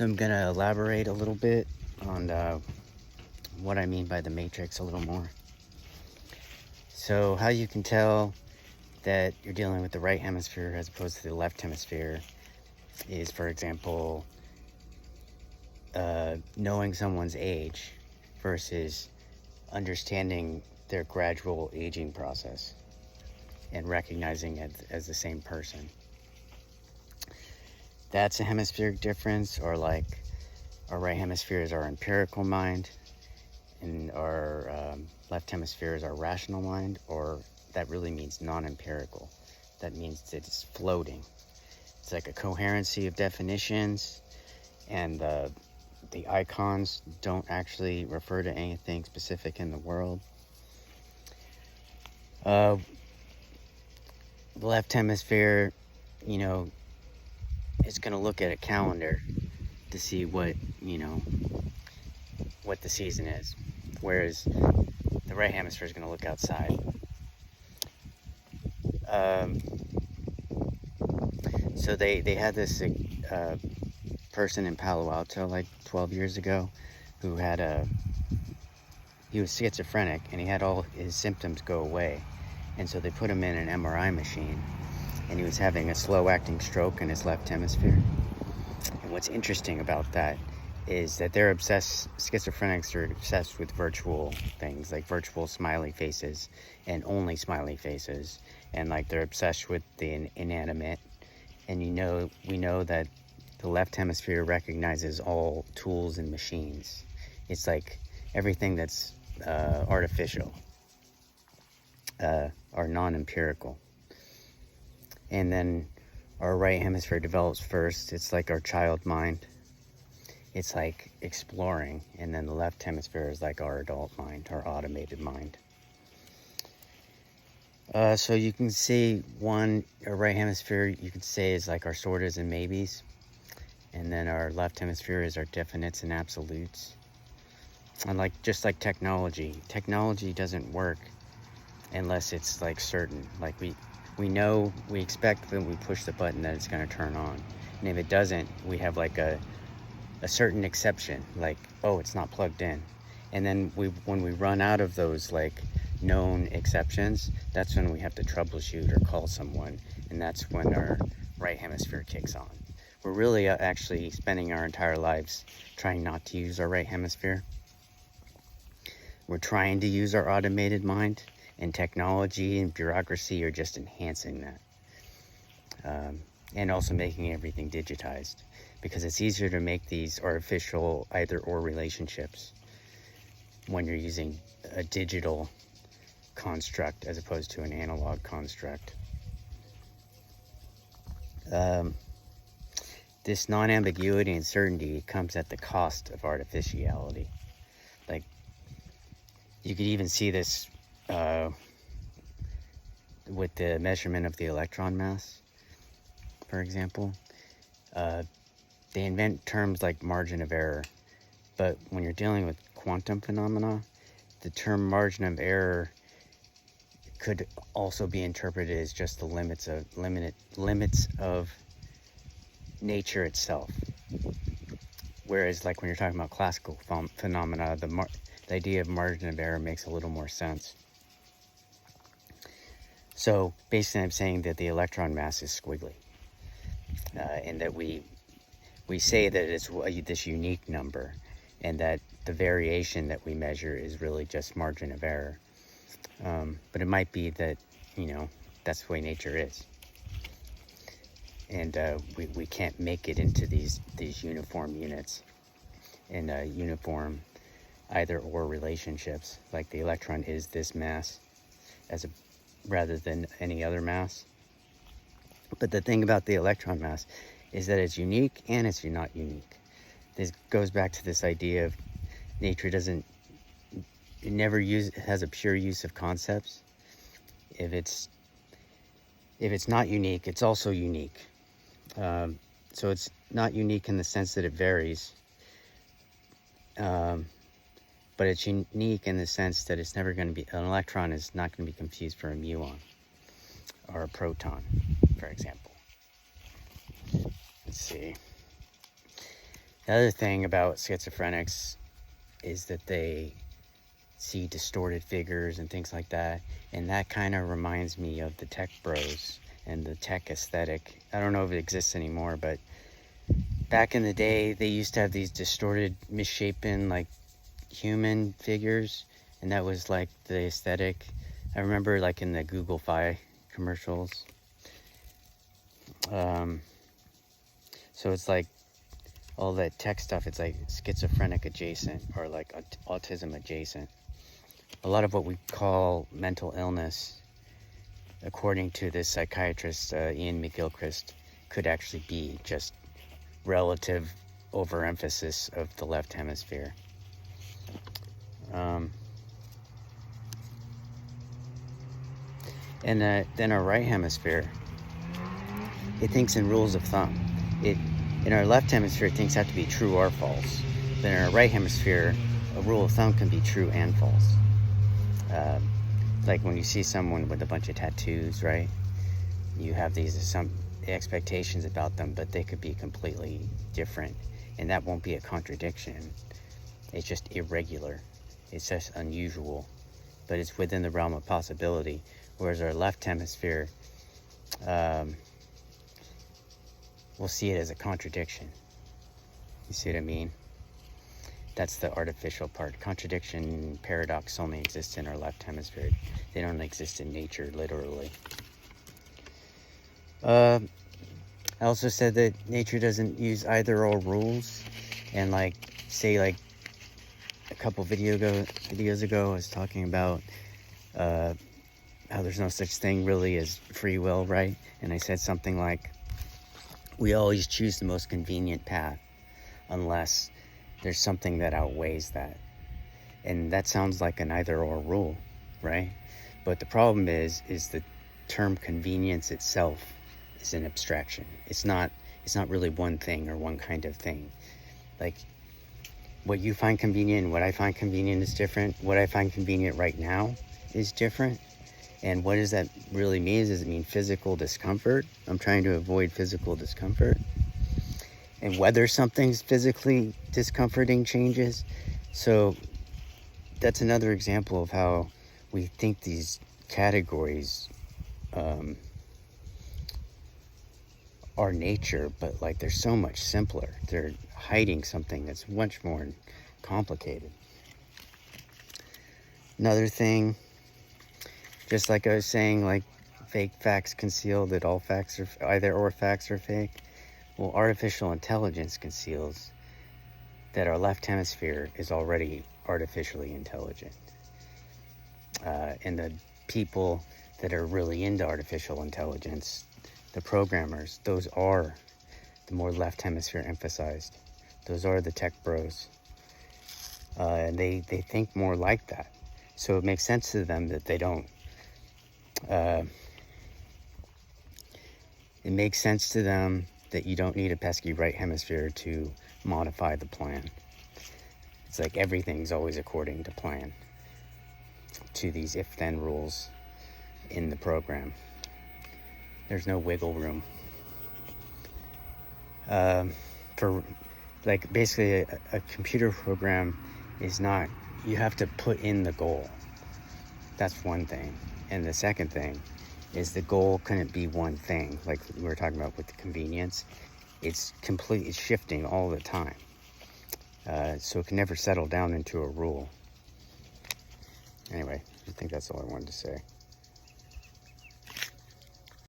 So I'm going to elaborate a little bit on what I mean by the matrix a little more. So how you can tell that you're dealing with the right hemisphere as opposed to the left hemisphere is, for example, knowing someone's age versus understanding their gradual aging process and recognizing it as the same person. That's a hemispheric difference. Or like, our right hemisphere is our empirical mind, and our left hemisphere is our rational mind, or that really means non-empirical. That means that it's floating. It's like a coherency of definitions, and the icons don't actually refer to anything specific in the world. The left hemisphere, is going to look at a calendar to see what the season is, whereas the right hemisphere is going to look outside. So they had this person in Palo Alto like 12 years ago who he was schizophrenic, and he had all his symptoms go away, and so they put him in an MRI machine, and he was having a slow acting stroke in his left hemisphere. And what's interesting about that is that schizophrenics are obsessed with virtual things, like virtual smiley faces and only smiley faces, and like they're obsessed with the inanimate. And we know that the left hemisphere recognizes all tools and machines. It's like everything that's artificial or non-empirical. And then our right hemisphere develops first. It's like our child mind. It's like exploring. And then the left hemisphere is like our adult mind, our automated mind. So you can see our right hemisphere, you could say, is like our sortas and maybes. And then our left hemisphere is our definites and absolutes. And just like technology doesn't work unless it's like certain. Like we expect when we push the button that it's going to turn on. And if it doesn't, we have like a certain exception, like, oh, it's not plugged in. And then when we run out of those like known exceptions, that's when we have to troubleshoot or call someone, and that's when our right hemisphere kicks on. We're really actually spending our entire lives trying not to use our right hemisphere. We're trying to use our automated mind, and technology and bureaucracy are just enhancing that. And also making everything digitized, because it's easier to make these artificial either-or relationships when you're using a digital construct as opposed to an analog construct. This non-ambiguity and certainty comes at the cost of artificiality. Like, you could even see this with the measurement of the electron mass, for example. They invent terms like margin of error, but when you're dealing with quantum phenomena, the term margin of error could also be interpreted as just the limits of nature itself. Whereas, like when you're talking about classical phenomena, the idea of margin of error makes a little more sense. So basically, I'm saying that the electron mass is squiggly, and that we say that it's this unique number, and that the variation that we measure is really just margin of error. But it might be that, that's the way nature is. And we can't make it into these uniform units and uniform either-or relationships. Like the electron is this mass rather than any other mass. But the thing about the electron mass is that it's unique and it's not unique. This goes back to this idea of nature has a pure use of concepts. If it's not unique, it's also unique. So it's not unique in the sense that it varies, but it's unique in the sense that it's never going to be, an electron is not going to be confused for a muon or a proton, for example. Let's see. The other thing about schizophrenics is that they see distorted figures and things like that. And that kind of reminds me of the tech bros and the tech aesthetic. I don't know if it exists anymore, but back in the day, they used to have these distorted, misshapen, like human figures. And that was like the aesthetic. I remember like in the Google Fi commercials. So it's like all that tech stuff, it's like schizophrenic adjacent or like autism adjacent. A lot of what we call mental illness, according to this psychiatrist, Ian McGilchrist, could actually be just relative overemphasis of the left hemisphere. And then our right hemisphere, it thinks in rules of thumb. In our left hemisphere, things have to be true or false. But in our right hemisphere, a rule of thumb can be true and false. Like when you see someone with a bunch of tattoos, right? You have some expectations about them, but they could be completely different. And that won't be a contradiction. It's just irregular. It's just unusual. But it's within the realm of possibility. Whereas our left hemisphere, we'll see it as a contradiction. You see what I mean? That's the artificial part. Contradiction, paradox only exists in our left hemisphere. They don't exist in nature, literally. I also said that nature doesn't use either or rules. And like, say like a couple videos ago, I was talking about how there's no such thing really as free will, right? And I said something like, we always choose the most convenient path unless there's something that outweighs that. And that sounds like an either or rule, right? But the problem is the term convenience itself is an abstraction. It's not really one thing or one kind of thing. Like what you find convenient and what I find convenient is different. What I find convenient right now is different. And what does that really mean? Does it mean physical discomfort? I'm trying to avoid physical discomfort. And whether something's physically discomforting changes. So that's another example of how we think these categories are nature, but like they're so much simpler. They're hiding something that's much more complicated. Another thing, just like I was saying, like fake facts conceal that all facts are either or facts are fake. Well, artificial intelligence conceals that our left hemisphere is already artificially intelligent. And the people that are really into artificial intelligence, the programmers, those are the more left hemisphere emphasized. Those are the tech bros. And they think more like that. So it makes sense to them that they don't. It makes sense to them that you don't need a pesky right hemisphere to modify the plan. It's like everything's always according to plan, to these if-then rules in the program. There's no wiggle room. For like basically a computer program is not, you have to put in the goal. That's one thing. And the second thing is the goal couldn't be one thing, like we were talking about with the convenience. It's completely shifting all the time. So it can never settle down into a rule. Anyway, I think that's all I wanted to say.